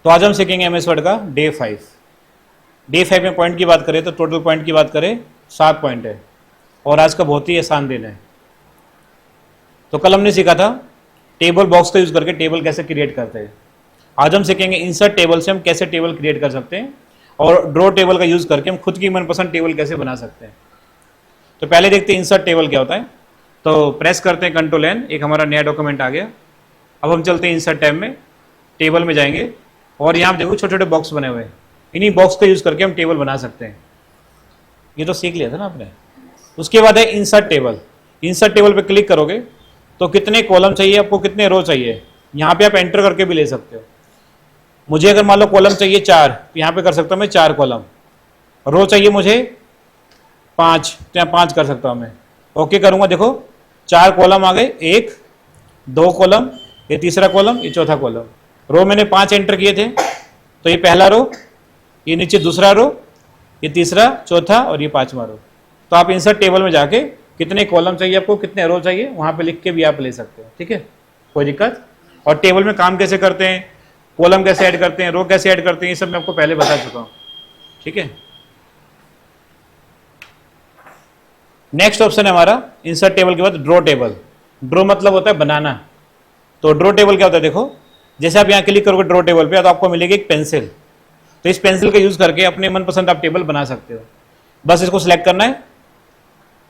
तो आज हम सीखेंगे एमएस वर्ड का डे 5। डे 5 में पॉइंट की बात करें तो टोटल पॉइंट की बात करें 7 पॉइंट है और आज का बहुत ही आसान दिन है। तो कल हमने सीखा था टेबल बॉक्स का यूज करके टेबल कैसे क्रिएट करते हैं। आज हम सीखेंगे इंसर्ट टेबल से हम कैसे टेबल क्रिएट कर सकते हैं और ड्रॉ टेबल का यूज करके हम खुद की मनपसंद टेबल कैसे बना सकते हैं। तो पहले देखते हैं इंसर्ट टेबल क्या होता है। तो प्रेस करते हैं कंट्रोल एन, एक हमारा नया डॉक्यूमेंट आ गया। अब हम चलते हैं इंसर्ट टैब में, टेबल में जाएंगे और यहाँ देखो छोटे छोटे बॉक्स बने हुए हैं। इन्हीं बॉक्स का यूज करके हम टेबल बना सकते हैं। ये तो सीख लिया था ना आपने। उसके बाद है इंसर्ट टेबल। इंसर्ट टेबल पे क्लिक करोगे तो कितने कॉलम चाहिए आपको, कितने रो चाहिए, यहाँ पे आप एंटर करके भी ले सकते हो। मुझे अगर मान लो कॉलम चाहिए 4, तो यहाँ पे कर सकता हूँ मैं 4 कॉलम। रो चाहिए मुझे 5, तो यहाँ 5 कर सकता हूँ मैं। ओके करूँगा, देखो 4 कॉलम आ गए, 1 2 कॉलम, ये तीसरा कॉलम, ये चौथा कॉलम। रो मैंने 5 एंटर किए थे, तो ये पहला रो, ये नीचे दूसरा रो, ये तीसरा, चौथा और ये 5वां रो। तो आप इंसर्ट टेबल में जाके कितने कॉलम चाहिए आपको, कितने रो चाहिए, वहाँ पे लिख के भी आप ले सकते हो। ठीक है, कोई दिक्कत। और टेबल में काम कैसे करते हैं, कॉलम कैसे ऐड करते हैं, रो कैसे ऐड करते हैं, ये सब मैं आपको पहले बता चुका हूँ। ठीक है, नेक्स्ट ऑप्शन है हमारा इंसर्ट टेबल के बाद ड्रॉ टेबल। ड्रॉ मतलब होता है बनाना। तो ड्रॉ टेबल क्या होता है, देखो जैसे आप यहाँ क्लिक करोगे ड्रॉ टेबल पे तो आपको मिलेगी एक पेंसिल। तो इस पेंसिल का यूज करके अपने मनपसंद आप टेबल बना सकते हो। बस इसको सिलेक्ट करना है,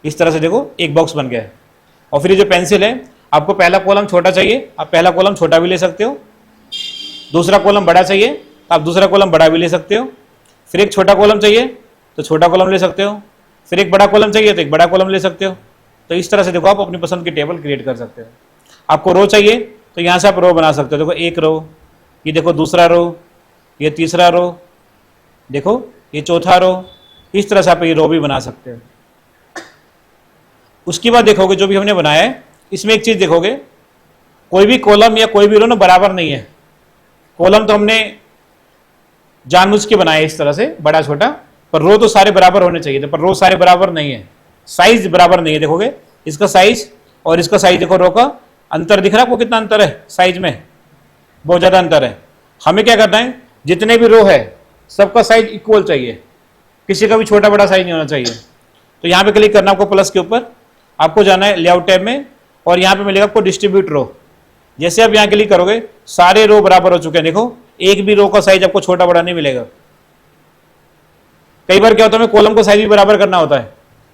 इस तरह से देखो एक बॉक्स बन गया है। और फिर ये जो पेंसिल है, आपको पहला कॉलम छोटा चाहिए, आप पहला कॉलम छोटा भी ले सकते हो। दूसरा कॉलम बड़ा चाहिए तो आप दूसरा कॉलम बड़ा भी ले सकते हो। फिर एक छोटा कॉलम चाहिए तो छोटा कॉलम ले सकते हो। फिर एक बड़ा कॉलम चाहिए तो एक बड़ा कॉलम ले सकते हो। तो इस तरह से देखो आप अपनी पसंद की टेबल क्रिएट कर सकते हो। आपको रो चाहिए तो यहाँ से आप रो बना सकते हो। देखो एक रो, ये देखो दूसरा रो, ये तीसरा रो, देखो ये चौथा रो। इस तरह से आप ये रो भी बना सकते हो। उसके बाद देखोगे जो भी हमने बनाया है, इसमें एक चीज देखोगे, कोई भी कॉलम या कोई भी रो ना बराबर नहीं है। कॉलम तो हमने जानबूझ के बनाया इस तरह से बड़ा छोटा, पर रो तो सारे बराबर होने चाहिए थे, पर रो सारे बराबर नहीं है, साइज बराबर नहीं है। देखोगे इसका साइज और इसका साइज, देखो रो का अंतर दिख रहा है आपको, कितना अंतर है साइज में, बहुत ज्यादा अंतर है। हमें क्या करना है, जितने भी रो है सबका साइज इक्वल चाहिए, किसी का भी छोटा बड़ा साइज नहीं होना चाहिए। तो यहाँ पे क्लिक करना आपको प्लस के ऊपर, आपको जाना है लेआउट टैब में और यहाँ पे मिलेगा आपको डिस्ट्रीब्यूट रो। जैसे आप यहाँ क्लिक करोगे सारे रो बराबर हो चुके हैं। देखो एक भी रो का साइज आपको छोटा बड़ा नहीं मिलेगा। कई बार क्या होता है, कॉलम को साइज भी बराबर करना होता है,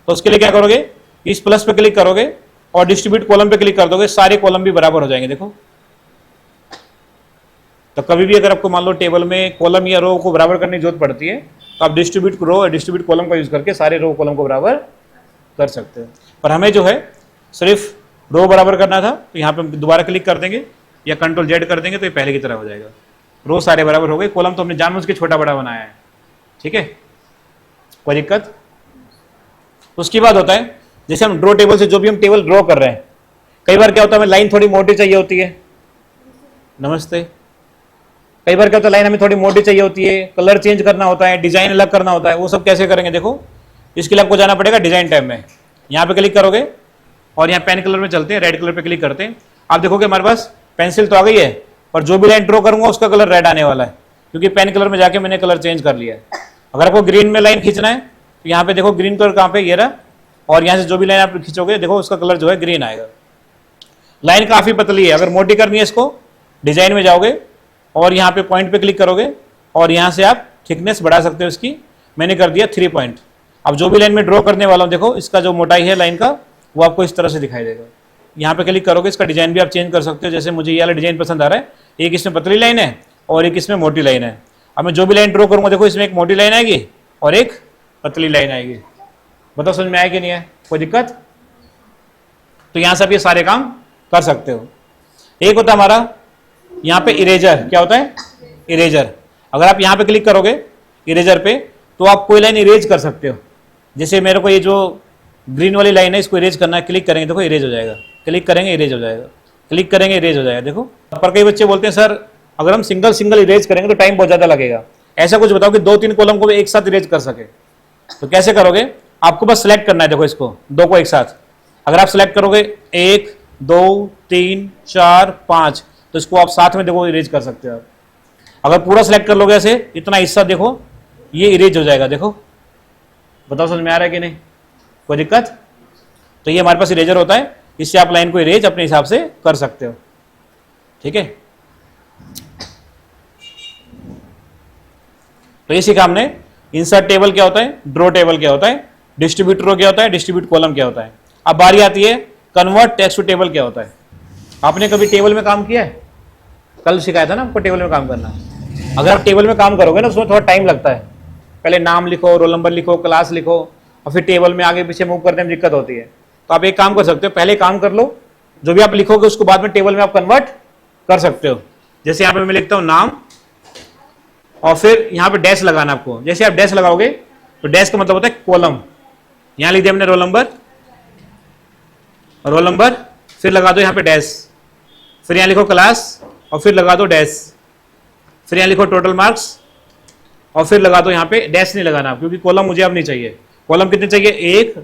तो उसके लिए क्या करोगे, इस प्लस पे क्लिक करोगे और डिस्ट्रीब्यूट कॉलम पे क्लिक कर दोगे, सारे कॉलम भी बराबर हो जाएंगे। देखो तो कभी भी अगर आपको मान लो टेबल में कॉलम या रो को बराबर करने की जरूरत पड़ती है तो आप डिस्ट्रीब्यूट रो और डिस्ट्रीब्यूट कॉलम का यूज करके सारे रो कॉलम को बराबर कर सकते हो। पर हमें जो है सिर्फ रो बराबर करना था, तो यहाँ पे दोबारा क्लिक कर देंगे या कंट्रोल जेड कर देंगे तो ये पहले की तरह हो जाएगा। रो सारे बराबर हो गए, कॉलम तो हमने जानबूझ के छोटा बड़ा बनाया है। ठीक है, कोई दिक्कत। उसके बाद होता है जैसे हम ड्रॉ टेबल से जो भी हम टेबल ड्रॉ कर रहे हैं, कई बार क्या होता है हमें लाइन थोड़ी मोटी चाहिए होती है। नमस्ते। कई बार क्या होता है लाइन हमें थोड़ी मोटी चाहिए होती है, कलर चेंज करना होता है, डिजाइन अलग करना होता है। वो सब कैसे करेंगे, देखो इसके लिए आपको जाना पड़ेगा डिजाइन टैब में। यहाँ पे क्लिक करोगे और यहाँ पेन कलर में चलते हैं, रेड कलर पे क्लिक करते हैं। आप देखोगे हमारे पास पेंसिल तो आ गई है, पर जो भी लाइन ड्रॉ करूंगा उसका कलर रेड आने वाला है, क्योंकि पेन कलर में जाके मैंने कलर चेंज कर लिया है। अगर आपको ग्रीन में लाइन खींचना है तो यहाँ पे देखो ग्रीन कलर कहाँ पे, ये रहा, और यहाँ से जो भी लाइन आप खींचोगे देखो उसका कलर जो है ग्रीन आएगा। लाइन काफी पतली है, अगर मोटी करनी है इसको डिजाइन में जाओगे और यहाँ पे पॉइंट पे क्लिक करोगे और यहाँ से आप थिकनेस बढ़ा सकते हो इसकी। मैंने कर दिया 3 पॉइंट। अब जो भी लाइन में ड्रॉ करने वाला हूँ, देखो इसका जो मोटाई है लाइन का वो आपको इस तरह से दिखाई देगा। यहाँ पे क्लिक करोगे, इसका डिजाइन भी आप चेंज कर सकते हो। जैसे मुझे ये वाला डिजाइन पसंद आ रहा है, एक इसमें पतली लाइन है और एक इसमें मोटी लाइन है। अब मैं जो भी लाइन ड्रॉ करूँगा देखो इसमें एक मोटी लाइन आएगी और एक पतली लाइन आएगी। बताओ समझ में आया कि नहीं है, कोई दिक्कत। तो यहाँ से आप ये सारे काम कर सकते हो। एक होता है हमारा यहाँ पे इरेजर। क्या होता है, इरेजर। अगर आप यहाँ पे क्लिक करोगे इरेजर पे तो आप कोई लाइन इरेज कर सकते हो। जैसे मेरे को ये जो ग्रीन वाली लाइन है इसको इरेज करना है, क्लिक करेंगे देखो इरेज हो जाएगा, क्लिक करेंगे इरेज हो जाएगा, क्लिक करेंगे इरेज हो जाएगा। देखो पर कई बच्चे बोलते हैं सर अगर हम सिंगल सिंगल इरेज करेंगे तो टाइम बहुत ज्यादा लगेगा। ऐसा कुछ बताओ कि 2-3 कॉलम को एक साथ इरेज कर सके, तो कैसे करोगे। आपको बस सिलेक्ट करना है, देखो इसको 2 को एक साथ। अगर आप सिलेक्ट करोगे 1 2 3 4 5 तो इसको आप साथ में देखो इरेज कर सकते हो। अगर पूरा सेलेक्ट कर लोगे ऐसे, इतना हिस्सा देखो ये इरेज हो जाएगा। देखो बताओ समझ में आ रहा है कि नहीं, कोई दिक्कत? तो ये हमारे पास इरेजर होता है, इससे आप लाइन को इरेज अपने हिसाब से कर सकते हो। ठीक है, तो ये सीखा हमने। इंसर्ट टेबल क्या होता है, ड्रॉ टेबल क्या होता है, डिस्ट्रीब्यूट रो क्या होता है, डिस्ट्रीब्यूट कॉलम क्या होता है। अब बारी आती है कन्वर्ट टेक्स्ट टू टेबल क्या होता है। आपने कभी टेबल में काम किया है? कल सिखाया था ना आपको टेबल में काम करना। अगर आप टेबल में काम करोगे ना उसमें थोड़ा टाइम लगता है। पहले नाम लिखो, रोल नंबर लिखो, क्लास लिखो, और फिर टेबल में आगे पीछे मूव करने में दिक्कत होती है। तो आप एक काम कर सकते हो, पहले काम कर लो, जो भी आप लिखोगे उसको बाद में टेबल में आप कन्वर्ट कर सकते हो। जैसे यहाँ पे मैं लिखता हूँ नाम, और फिर यहाँ पे डैश लगाना आपको। जैसे आप डैश लगाओगे तो डैश का मतलब होता है कॉलम। यहाँ लिख दिया हमने रोल नंबर, फिर लगा दो यहाँ पे डैश, फिर यहाँ लिखो क्लास और फिर लगा दो डैश, फिर यहाँ लिखो टोटल मार्क्स और फिर लगा दो यहाँ पे डैश नहीं लगाना क्योंकि कॉलम मुझे अब नहीं चाहिए। कॉलम कितने चाहिए? 1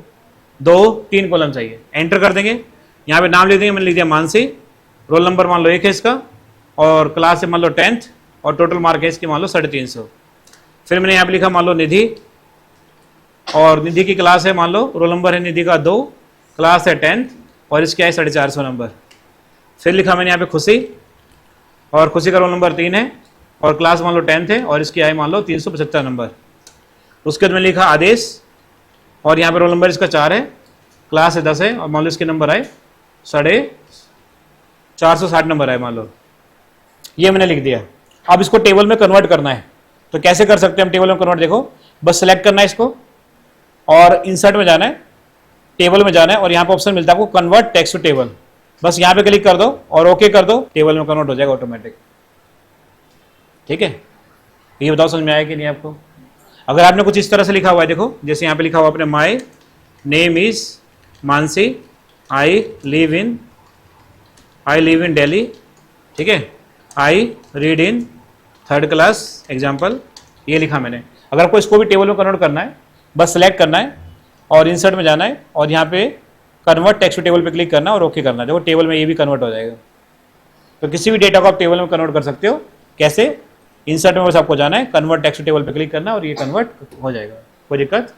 2 3 कॉलम चाहिए। एंटर कर देंगे, यहाँ पे नाम लिख देंगे, मैंने लिख दिया मानसी, रोल नंबर मान लो 1 है इसका, और क्लास है मान लो 10th, और टोटल मार्क है इसकी मान लो 350। फिर मैंने यहाँ पे लिखा मान लो निधि, और निधि की क्लास है मान लो, रोल नंबर है निधि का 2, क्लास है 10th, और इसके है 450 नंबर। फिर लिखा मैंने यहाँ पे खुशी, और खुशी का रोल नंबर 3 है, और क्लास मान लो 10th है, और इसकी आए मान लो 375 नंबर। उसके बाद मैंने लिखा आदेश, और यहाँ पे रोल नंबर इसका 4 है, क्लास है 10 है, और मान लो इसके नंबर आए 450 नंबर आए मान लो। ये मैंने लिख दिया। अब इसको टेबल में कन्वर्ट करना है, तो कैसे कर सकते हैं हम टेबल में कन्वर्ट? देखो बस सेलेक्ट करना है इसको, और इंसर्ट में जाना है, टेबल में जाना है, और यहाँ पे ऑप्शन मिलता है आपको कन्वर्ट टेक्स्ट टू टेबल। बस यहाँ पे क्लिक कर दो और ओके कर दो, टेबल में कन्वर्ट हो जाएगा ऑटोमेटिक। ठीक है, ये बताओ समझ में आया कि नहीं आपको? अगर आपने कुछ इस तरह से लिखा हुआ है, देखो जैसे यहाँ पे लिखा हुआ आपने my name is Mansi, I live in Delhi, ठीक है, I read in 3rd class example, ये लिखा मैंने। अगर आपको इसको भी टेबल में कन्वर्ट करना है, बस सेलेक्ट करना है और इंसर्ट में जाना है, और यहाँ पे कन्वर्ट टेक्स्ट टू टेबल पे क्लिक करना है और ओके करना है। देखो टेबल में ये भी कन्वर्ट हो जाएगा। तो किसी भी डेटा को आप टेबल में कन्वर्ट कर सकते हो। कैसे? इंसर्ट में बस आपको जाना है, कन्वर्ट टेक्स्ट टू टेबल पे क्लिक करना है और ये कन्वर्ट हो जाएगा। कोई दिक्कत?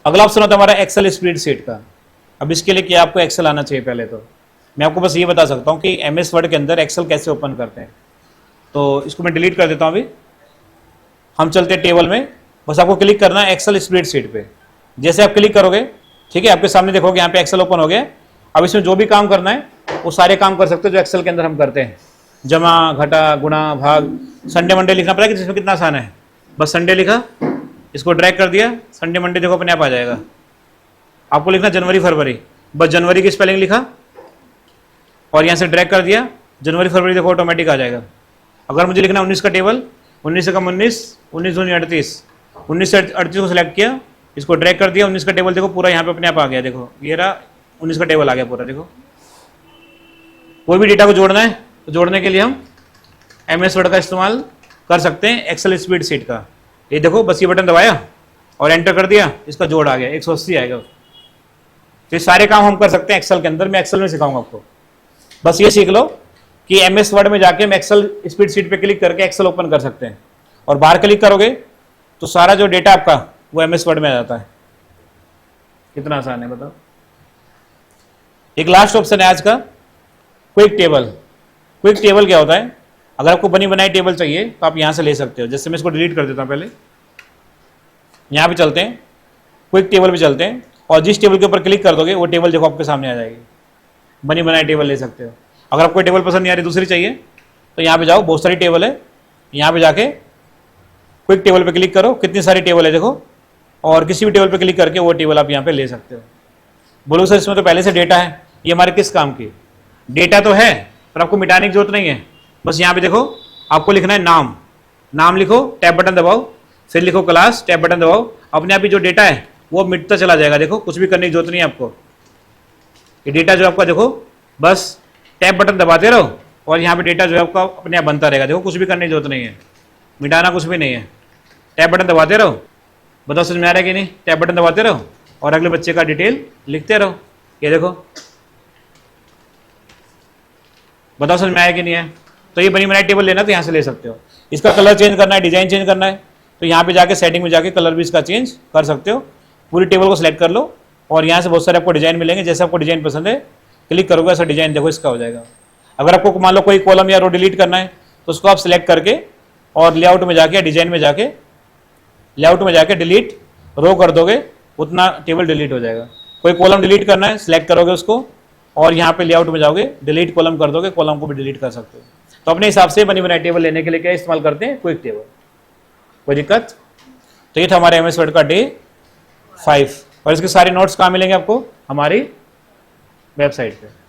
अगला ऑप्शन होता है हमारा एक्सेल स्प्रेडशीट का। अब इसके लिए क्या आपको एक्सेल आना चाहिए? पहले तो मैं आपको बस ये बता सकता हूँ कि MS वर्ड के अंदर एक्सेल कैसे ओपन करते हैं। तो इसको मैं डिलीट कर देता हूँ अभी। हम चलते हैं टेबल में, बस आपको क्लिक करना है एक्सेल स्प्रेडशीट पे। जैसे आप क्लिक करोगे, ठीक है, आपके सामने देखोगे यहाँ पे एक्सेल ओपन हो गया। अब इसमें जो भी काम करना है वो सारे काम कर सकते हो जो एक्सेल के अंदर हम करते हैं। जमा, घटा, गुणा, भाग, संडे मंडे लिखना पड़ेगा, जिसमें कितना आसान है। बस संडे लिखा, इसको ड्रैग कर दिया, संडे मंडे देखो अपने आप आ जाएगा। आपको लिखना जनवरी फरवरी, बस जनवरी की स्पेलिंग लिखा और यहाँ से ड्रैग कर दिया, जनवरी फरवरी देखो ऑटोमेटिक आ जाएगा। अगर मुझे लिखना 19 का टेबल, 19 से कम 19, 19 दूनी 38, 19 से 38 को सिलेक्ट किया, इसको ड्रैग कर दिया, 19 का टेबल देखो पूरा यहाँ पे अपने आप आ गया। देखो ये रहा 19 का टेबल आ गया पूरा। देखो कोई भी डेटा को जोड़ना है तो जोड़ने के लिए हम MS वर्ड का इस्तेमाल कर सकते हैं, एक्सेल स्प्रेडशीट का। ये देखो बस ये बटन दबाया और एंटर कर दिया, इसका जोड़ आ गया, 180 आएगा। तो ये सारे काम हम कर सकते हैं एक्सेल के अंदर। मैं एक्सेल में सिखाऊंगा आपको। बस ये सीख लो कि MS वर्ड में जाके हम एक्सेल स्प्रेडशीट पे क्लिक करके एक्सेल ओपन कर सकते हैं, और बाहर क्लिक करोगे तो सारा जो डेटा आपका वो MS वर्ड में आ जाता है। कितना आसान है बताओ। एक लास्ट ऑप्शन है आज का, क्विक टेबल। क्विक टेबल क्या होता है? अगर आपको बनी बनाई टेबल चाहिए तो आप यहाँ से ले सकते हो। जैसे मैं इसको डिलीट कर देता हूँ, पहले यहाँ पे चलते हैं, क्विक टेबल पे चलते हैं, और जिस टेबल के ऊपर क्लिक कर दोगे वो टेबल देखो आपके सामने आ जाएगी। बनी बनाई टेबल ले सकते हो। अगर आपको टेबल पसंद नहीं आ रही, दूसरी चाहिए, तो यहाँ पे जाओ, बहुत सारी टेबल है, यहाँ पे जाके क्विक टेबल पे क्लिक करो, कितनी सारी टेबल है देखो, और किसी भी टेबल पे क्लिक करके वो टेबल आप यहाँ पे ले सकते हो। बोलो सर इसमें तो पहले से डेटा है, ये हमारे किस काम की? डेटा तो है पर आपको मिटाने की जरूरत नहीं है। बस यहाँ पे देखो आपको लिखना है नाम, नाम लिखो, टैब बटन दबाओ, फिर लिखो क्लास, टैब बटन दबाओ, अपने आप ही जो डेटा है वो मिटता चला जाएगा। देखो कुछ भी करने की जरूरत नहीं है आपको। ये डेटा जो आपका देखो, बस टैब बटन दबाते रहो और यहाँ पे डेटा जो है आपका अपने आप बनता रहेगा। देखो कुछ भी करने की जरूरत नहीं है, मिटाना कुछ भी नहीं है। टैब बटन दबाते रहो। बताओ समझ में आ रहा है कि नहीं? टैब बटन दबाते रहो और अगले बच्चे का डिटेल लिखते रहो। ये देखो, बताओ समझ में आया कि नहीं है? तो ये बनी बनाई टेबल लेना तो यहाँ से ले सकते हो। इसका कलर चेंज करना है, डिजाइन चेंज करना है, तो यहाँ पे जाके सेटिंग में जाके कलर भी इसका चेंज कर सकते हो। पूरी टेबल को सिलेक्ट कर लो और यहाँ से बहुत सारे आपको डिजाइन मिलेंगे, जैसे आपको डिजाइन पसंद है क्लिक करोगे ऐसा डिजाइन देखो इसका हो जाएगा। अगर आपको मान लो कोई कॉलम या रो डिलीट करना है तो उसको आप सिलेक्ट करके और लेआउट में जाके, डिजाइन में जाके, लेआउट में जाके डिलीट रो कर दोगे, उतना टेबल डिलीट हो जाएगा। कोई कॉलम डिलीट करना है सिलेक्ट करोगे उसको और यहाँ पे लेआउट में जाओगे, डिलीट कॉलम कर दोगे, कॉलम को भी डिलीट कर सकते हो। तो अपने हिसाब से बनी बनाई टेबल लेने के लिए क्या इस्तेमाल करते हैं, क्विक टेबल। कोई दिक्कत? तो ये था हमारे एमएस वर्ड का डे 5 और इसके सारे नोट्स कहाँ मिलेंगे आपको, हमारी वेबसाइट पे।